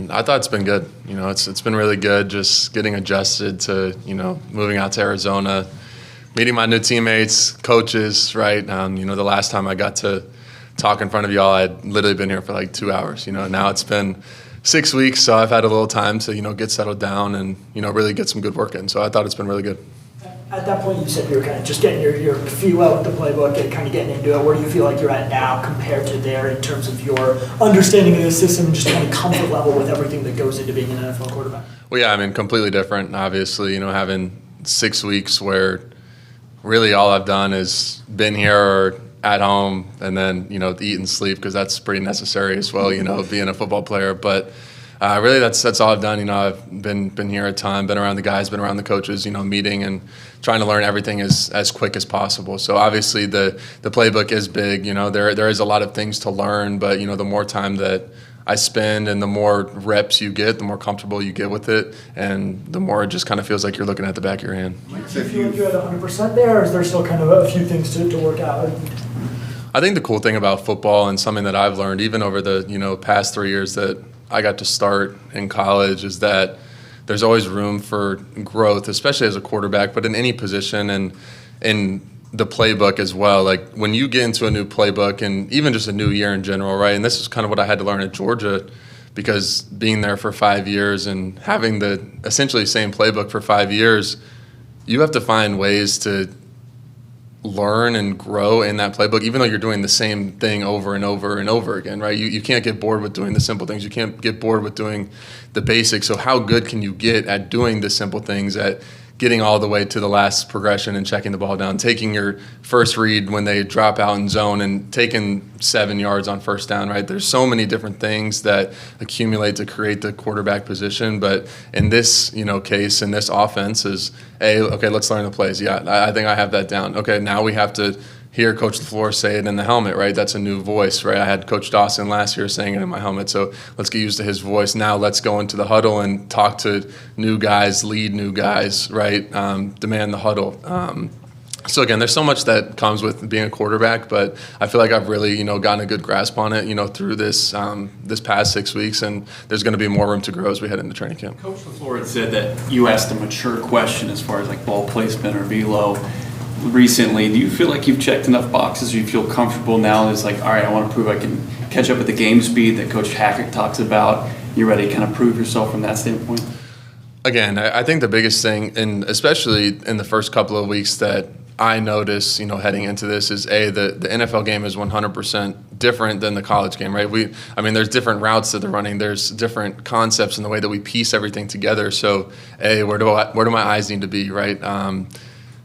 And I thought it's been good. It's been really good just getting adjusted to, moving out to Arizona, meeting my new teammates, coaches, right? The last time I got to talk in front of y'all, I'd literally been here for like 2 hours. Now it's been 6 weeks, so I've had a little time to, get settled down and, really get some good work in. So I thought it's been really good. At that point, you said you were kind of just getting your feet wet with the playbook and kind of getting into it. Where do you feel like you're at now compared to there in terms of your understanding of the system and just kind of comfort level with everything that goes into being an NFL quarterback? Well, yeah, completely different. Obviously, having 6 weeks where really all I've done is been here or at home and then, eat and sleep because that's pretty necessary as well, being a football player. But really, that's all I've done. I've been here a ton, been around the guys, been around the coaches, meeting and trying to learn everything as quick as possible. So obviously the playbook is big. There is a lot of things to learn, but the more time that I spend and the more reps you get, the more comfortable you get with it, and the more it just kind of feels like you're looking at the back of your hand. Do you feel like you're at 100% there, or is there still kind of a few things to work out? I think the cool thing about football and something that I've learned even over the past 3 years that I got to start in college is that there's always room for growth, especially as a quarterback, but in any position and in the playbook as well. Like when you get into a new playbook and even just a new year in general, right? And this is kind of what I had to learn at Georgia because being there for 5 years and having the essentially same playbook for 5 years, you have to find ways to learn and grow in that playbook, even though you're doing the same thing over and over and over again, right? You can't get bored with doing the simple things. You can't get bored with doing the basics. So how good can you get at doing the simple things, at getting all the way to the last progression and checking the ball down, taking your first read when they drop out in zone and taking 7 yards on first down, right? There's so many different things that accumulate to create the quarterback position. But in this, case, in this offense is, okay, let's learn the plays. Yeah, I think I have that down. Okay, now we have to hear Coach LaFleur say it in the helmet, right? That's a new voice, right? I had Coach Dawson last year saying it in my helmet, so let's get used to his voice. Now let's go into the huddle and talk to new guys, lead new guys, right? Demand the huddle. So again, there's so much that comes with being a quarterback, but I feel like I've really, gotten a good grasp on it, through this past 6 weeks, and there's going to be more room to grow as we head into training camp. Coach LaFleur had said that you asked a mature question as far as like ball placement or velo recently. Do you feel like you've checked enough boxes? Or you feel comfortable now? It's like, all right, I want to prove I can catch up with the game speed that Coach Hackett talks about. You're ready to kind of prove yourself from that standpoint? Again, I think the biggest thing, and especially in the first couple of weeks that I notice, heading into this is the NFL game is 100% different than the college game, right? There's different routes that they're running. There's different concepts in the way that we piece everything together. So, where do my eyes need to be, right?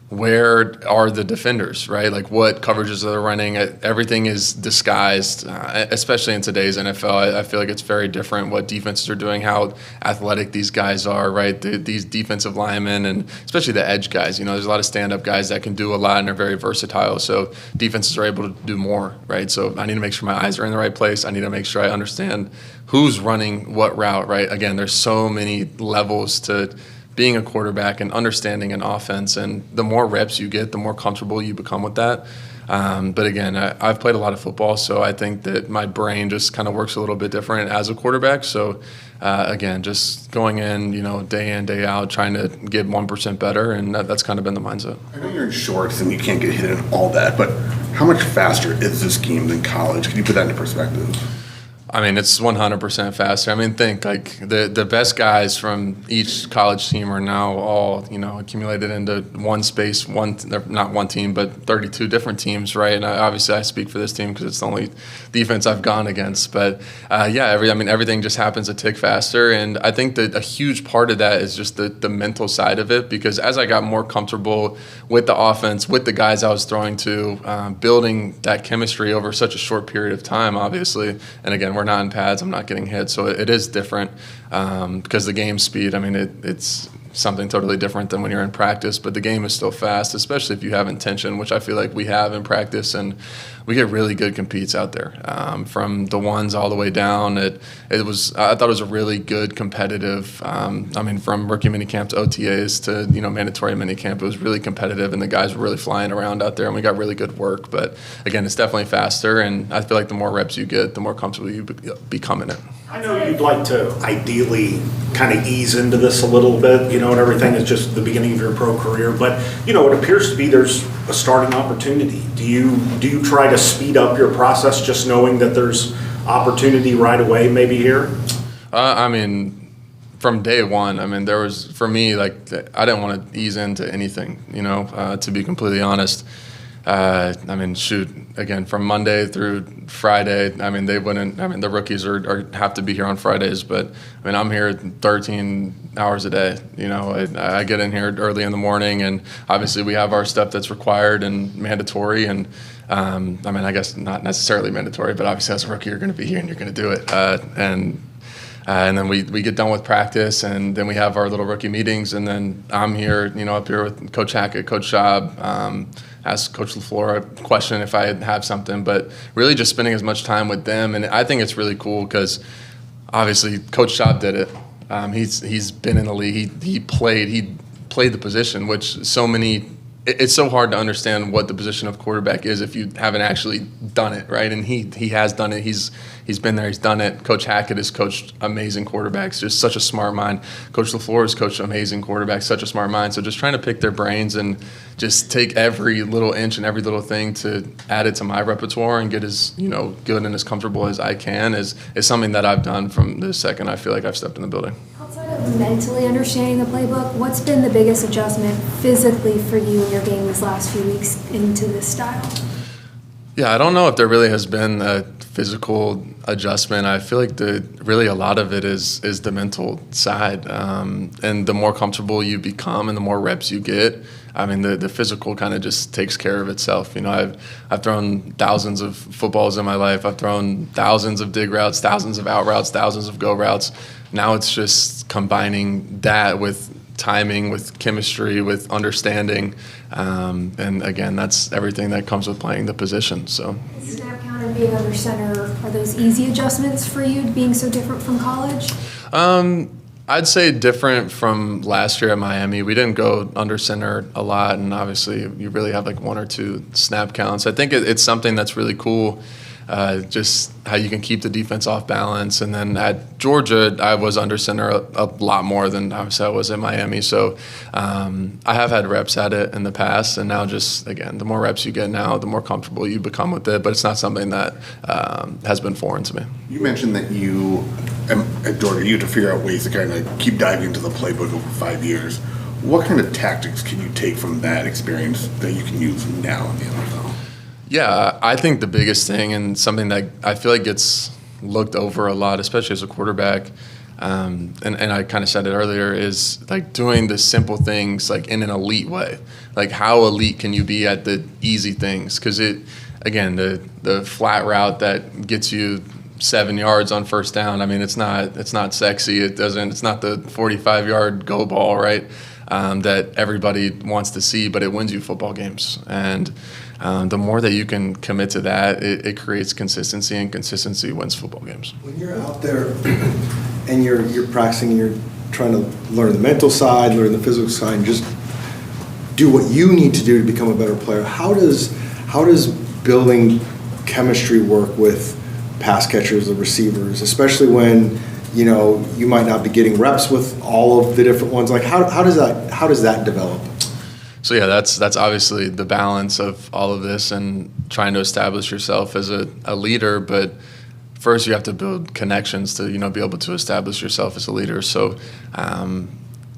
Where are the defenders, right? Like what coverages are they running? Everything is disguised, especially in today's NFL. I feel like it's very different what defenses are doing, how athletic these guys are, right? These defensive linemen and especially the edge guys. There's a lot of stand-up guys that can do a lot and are very versatile. So defenses are able to do more, right? So I need to make sure my eyes are in the right place. I need to make sure I understand who's running what route, right? Again, there's so many levels to being a quarterback and understanding an offense, and the more reps you get, the more comfortable you become with that. But again, I've played a lot of football, so I think that my brain just kind of works a little bit different as a quarterback. So again, just going in, day in, day out, trying to get 1% better, and that's kind of been the mindset. I know you're in shorts and you can't get hit in all that, but how much faster is this game than college? Can you put that into perspective? It's 100% faster. Think like the best guys from each college team are now all, accumulated into one space, not one team, but 32 different teams, right? And obviously I speak for this team because it's the only defense I've gone against. But everything just happens a tick faster. And I think that a huge part of that is just the mental side of it, because as I got more comfortable with the offense, with the guys I was throwing to, building that chemistry over such a short period of time, obviously. And again, we're not in pads, I'm not getting hit, so it is different because the game speed, it's something totally different than when you're in practice, but the game is still fast, especially if you have intention, which I feel like we have in practice, and we get really good competes out there, from the ones all the way down. I thought it was a really good competitive, from rookie minicamp to OTAs to, mandatory minicamp, it was really competitive, and the guys were really flying around out there, and we got really good work. But again, it's definitely faster, and I feel like the more reps you get, the more comfortable you become in it. I know you'd like to ideally kind of ease into this a little bit, and everything is just the beginning of your pro career, but, it appears to be there's a starting opportunity. Do you try to speed up your process just knowing that there's opportunity right away maybe here? From day one, there was, for me, like, I didn't want to ease into anything, to be completely honest. Again, from Monday through Friday, they wouldn't, the rookies have to be here on Fridays, but I'm here 13 hours a day. I get in here early in the morning, and obviously we have our stuff that's required and mandatory, and I guess not necessarily mandatory, but obviously as a rookie you're going to be here and you're going to do it. And then we get done with practice, and then we have our little rookie meetings, and then I'm here, up here with Coach Hackett, Coach Schaub, ask Coach LaFleur a question if I have something, but really just spending as much time with them. And I think it's really cool because obviously Coach Schaub did it. He's been in the league. He played the position, which it's so hard to understand what the position of quarterback is if you haven't actually done it, right? And he has done it. He's been there. He's done it. Coach Hackett has coached amazing quarterbacks. Just such a smart mind. Coach LaFleur has coached amazing quarterbacks. Such a smart mind. So just trying to pick their brains and just take every little inch and every little thing to add it to my repertoire and get as good and as comfortable as I can is something that I've done from the second I feel like I've stepped in the building. Outside of mentally understanding the playbook, what's been the biggest adjustment physically for you in your game these last few weeks into this style? Yeah, I don't know if there really has been a physical adjustment. I feel like really a lot of it is the mental side, and the more comfortable you become and the more reps you get, the physical kind of just takes care of itself. I've thrown thousands of footballs in my life. I've thrown thousands of dig routes, thousands of out routes, thousands of go routes. Now it's just combining that with timing, with chemistry, with understanding, and again, that's everything that comes with playing the position. So, snap count and being under center, are those easy adjustments for you, being so different from college? I'd say different from last year at Miami. We didn't go under center a lot, and obviously you really have like one or two snap counts. I think it's something that's really cool. Just how you can keep the defense off balance. And then at Georgia, I was under center a lot more than obviously I was in Miami. So I have had reps at it in the past, and now just, again, the more reps you get now, the more comfortable you become with it. But it's not something that has been foreign to me. You mentioned that at Georgia, you had to figure out ways to kind of keep diving into the playbook over 5 years. What kind of tactics can you take from that experience that you can use now in the NFL? Yeah, I think the biggest thing, and something that I feel like gets looked over a lot, especially as a quarterback, and I kind of said it earlier, is like doing the simple things like in an elite way. Like how elite can you be at the easy things? Because the flat route that gets you 7 yards on first down, it's not sexy. It's not the 45-yard go ball, right? That everybody wants to see, but it wins you football games. And the more that you can commit to that, it creates consistency, and consistency wins football games. When you're out there and you're practicing and you're trying to learn the mental side, learn the physical side, and just do what you need to do to become a better player, how does building chemistry work with pass catchers and receivers, especially when you might not be getting reps with all of the different ones? Like how does that develop? So yeah, that's obviously the balance of all of this and trying to establish yourself as a leader. But first, you have to build connections to be able to establish yourself as a leader. So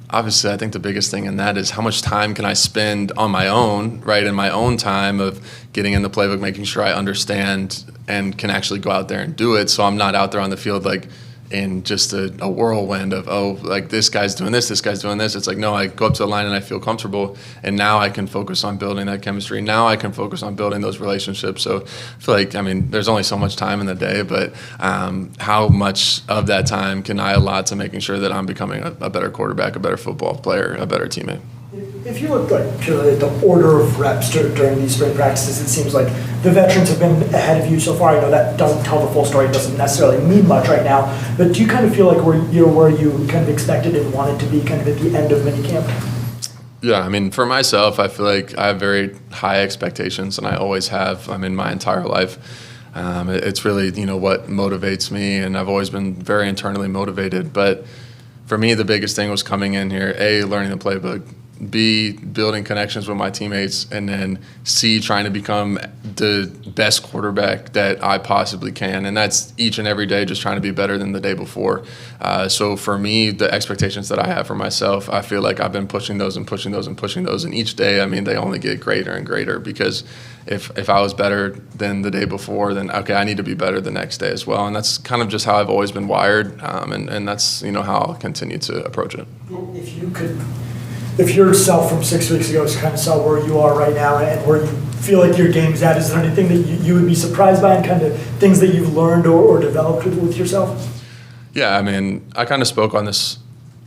obviously, I think the biggest thing in that is how much time can I spend on my own, right, in my own time of getting in the playbook, making sure I understand and can actually go out there and do it. So I'm not out there on the field like in just a whirlwind of, oh, like this guy's doing this guy's doing this. It's like, no, I go up to the line and I feel comfortable, and now I can focus on building that chemistry. Now I can focus on building those relationships. So I feel like, I mean, there's only so much time in the day, but how much of that time can I allot to making sure that I'm becoming a better quarterback, a better football player, a better teammate? If you look like purely at the order of reps during these spring practices, it seems like the veterans have been ahead of you so far. I know that doesn't tell the full story, it doesn't necessarily mean much right now, but do you kind of feel like you're where you kind of expected and wanted to be kind of at the end of minicamp? Yeah, I mean, for myself, I feel like I have very high expectations, and I always have, I mean, my entire life. It's really, what motivates me, and I've always been very internally motivated. But for me, the biggest thing was coming in here, A, learning the playbook, B, building connections with my teammates, and then C, trying to become the best quarterback that I possibly can. And that's each and every day just trying to be better than the day before. So for me, the expectations that I have for myself, I feel like I've been pushing those and pushing those and pushing those. And each day, I mean, they only get greater and greater, because if I was better than the day before, then, okay, I need to be better the next day as well. And that's kind of just how I've always been wired. And that's, how I'll continue to approach it. If yourself from 6 weeks ago is kind of saw where you are right now and where you feel like your game's at, is there anything that you would be surprised by, and kind of things that you've learned or developed with yourself? Yeah, I mean, I kind of spoke on this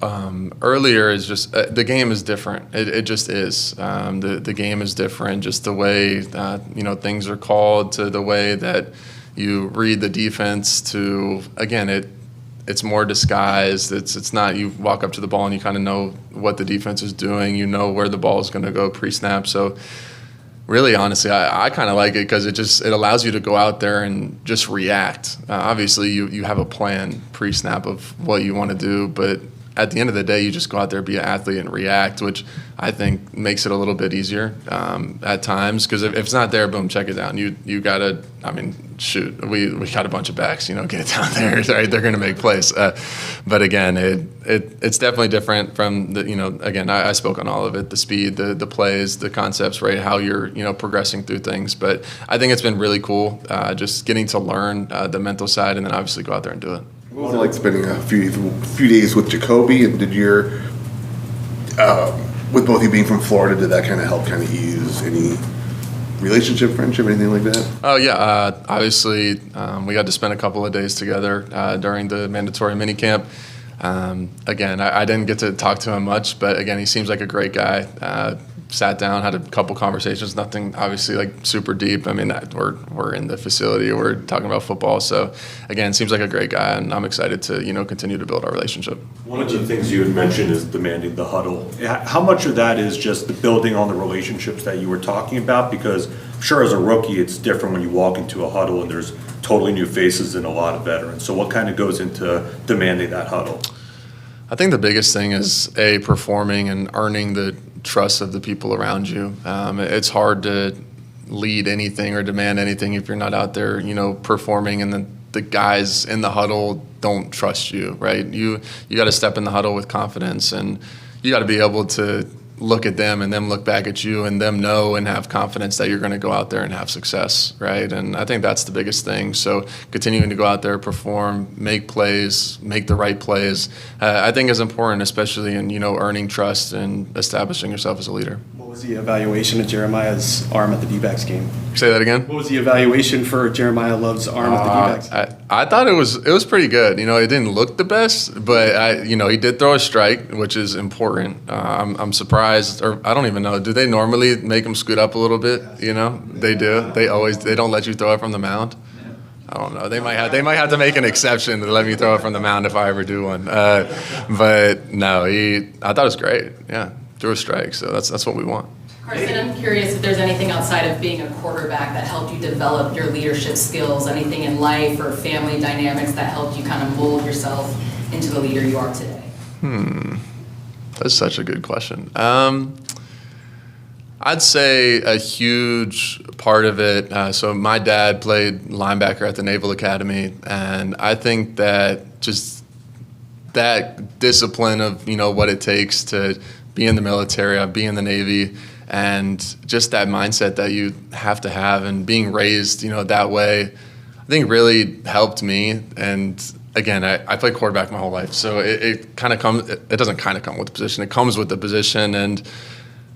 earlier. Is just the game is different. It just is. The game is different. Just the way things are called, to the way that you read the defense, to, again, it's more disguised. It's not, you walk up to the ball and you kind of know what the defense is doing. You know where the ball is going to go pre-snap. So really, honestly, I kind of like it, because it allows you to go out there and just react. Obviously, you have a plan pre-snap of what you want to do, but at the end of the day, you just go out there, be an athlete, and react, which I think makes it a little bit easier at times. Because if it's not there, boom, check it down. You gotta, I mean, shoot, we got a bunch of backs, get it down there, right? They're gonna make plays. But again, it's definitely different from the, again, I spoke on all of it, the speed, the plays, the concepts, right? How you're, progressing through things. But I think it's been really cool, just getting to learn the mental side, and then obviously go out there and do it. What was it like spending a few days with Jacoby, and did with both you being from Florida, did that kind of help kind of ease any relationship, friendship, anything like that? Oh, yeah. Obviously, we got to spend a couple of days together during the mandatory minicamp. Again, I didn't get to talk to him much, but again, he seems like a great guy. Sat down, had a couple conversations, nothing obviously like super deep. I mean, we're in the facility, we're talking about football. So again, seems like a great guy, and I'm excited to, continue to build our relationship. One of the things you had mentioned is demanding the huddle. How much of that is just the building on the relationships that you were talking about? Because I'm sure as a rookie, it's different when you walk into a huddle and there's totally new faces and a lot of veterans. So what kind of goes into demanding that huddle? I think the biggest thing is performing and earning the trust of the people around you. It's hard to lead anything or demand anything if you're not out there, performing, and the guys in the huddle don't trust you, right? You got to step in the huddle with confidence, and you got to be able to look at them and them look back at you, and them know and have confidence that you're going to go out there and have success, right? And I think that's the biggest thing. So continuing to go out there, perform, make plays, make the right plays, I think is important, especially in, earning trust and establishing yourself as a leader. What was the evaluation of Jeremiah's arm at the D-backs game? Say that again? What was the evaluation for Jeremiah Love's arm at the D-backs game? I thought it was pretty good. It didn't look the best, but he did throw a strike, which is important. I'm surprised, or I don't even know. Do they normally make him scoot up a little bit? They do. They don't let you throw it from the mound. I don't know. They might have to make an exception to let me throw it from the mound if I ever do one. But no, I thought it was great. Yeah, threw a strike. So that's what we want. Carson, I'm curious if there's anything outside of being a quarterback that helped you develop your leadership skills, anything in life or family dynamics that helped you kind of mold yourself into the leader you are today? That's such a good question. I'd say a huge part of it, so my dad played linebacker at the Naval Academy, and I think that just that discipline of, what it takes to be in the military, be in the Navy, and just that mindset that you have to have, and being raised, that way, I think really helped me. And again, I played quarterback my whole life, so it kind of comes. It doesn't kind of come with the position. It comes with the position, and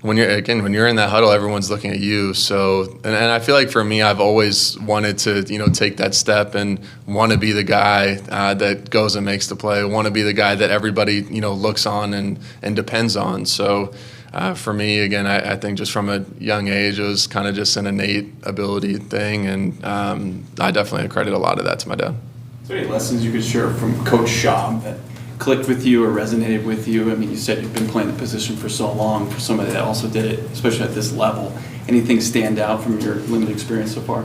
when you're in that huddle, everyone's looking at you. So, and I feel like for me, I've always wanted to, take that step and want to be the guy that goes and makes the play. Want to be the guy that everybody, looks on and depends on. So, for me, again, I think just from a young age, it was kind of just an innate ability thing, and I definitely credit a lot of that to my dad. Is there any lessons you could share from Coach Schaub that clicked with you or resonated with you? I mean, you said you've been playing the position for so long. For somebody that also did it, especially at this level, anything stand out from your limited experience so far?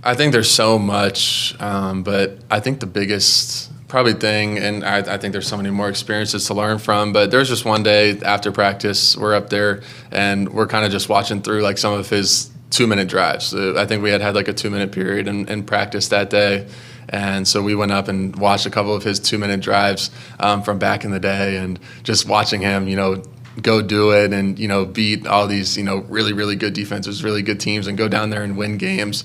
I think there's so much, but I think the biggest probably thing, and I think there's so many more experiences to learn from, but there was just one day after practice, we're up there, and we're kind of just watching through like some of his 2-minute drives. I think we had like a 2-minute period in practice that day. And so we went up and watched a couple of his 2-minute drives from back in the day, and just watching him, go do it and, beat all these, really, really good defenses, really good teams, and go down there and win games.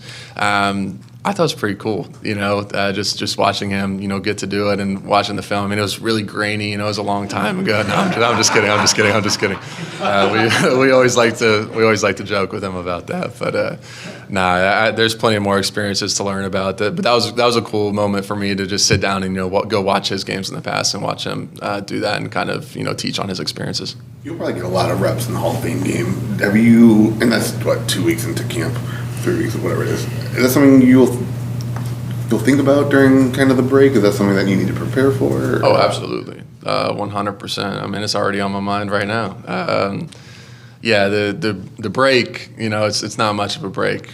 I thought it was pretty cool, just watching him, get to do it and watching the film. I mean, it was really grainy, it was a long time ago. No, I'm just kidding. We always like to joke with him about that, but there's plenty of more experiences to learn about that. But that was a cool moment for me to just sit down and go watch his games in the past and watch him do that and kind of teach on his experiences. You'll probably get a lot of reps in the Hall of Fame game. Have you? And that's 2 weeks into camp. 3 weeks or whatever it is. Is that something you'll think about during kind of the break? Is that something that you need to prepare for? Or? Oh, absolutely, 100%. I mean, it's already on my mind right now. The break, it's not much of a break.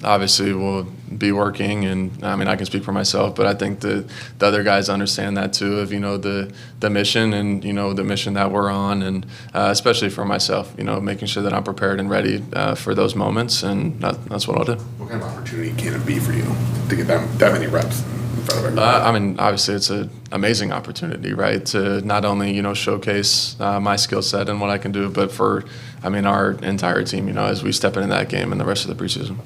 Obviously, we'll be working, and I mean, I can speak for myself, but I think the other guys understand that too, of the mission and the mission that we're on, and especially for myself, making sure that I'm prepared and ready for those moments, and that's what I'll do. What kind of opportunity can it be for you to get that many reps in front of everybody? I mean, obviously, it's an amazing opportunity, right? To not only showcase my skill set and what I can do, but for our entire team, as we step into that game and the rest of the preseason.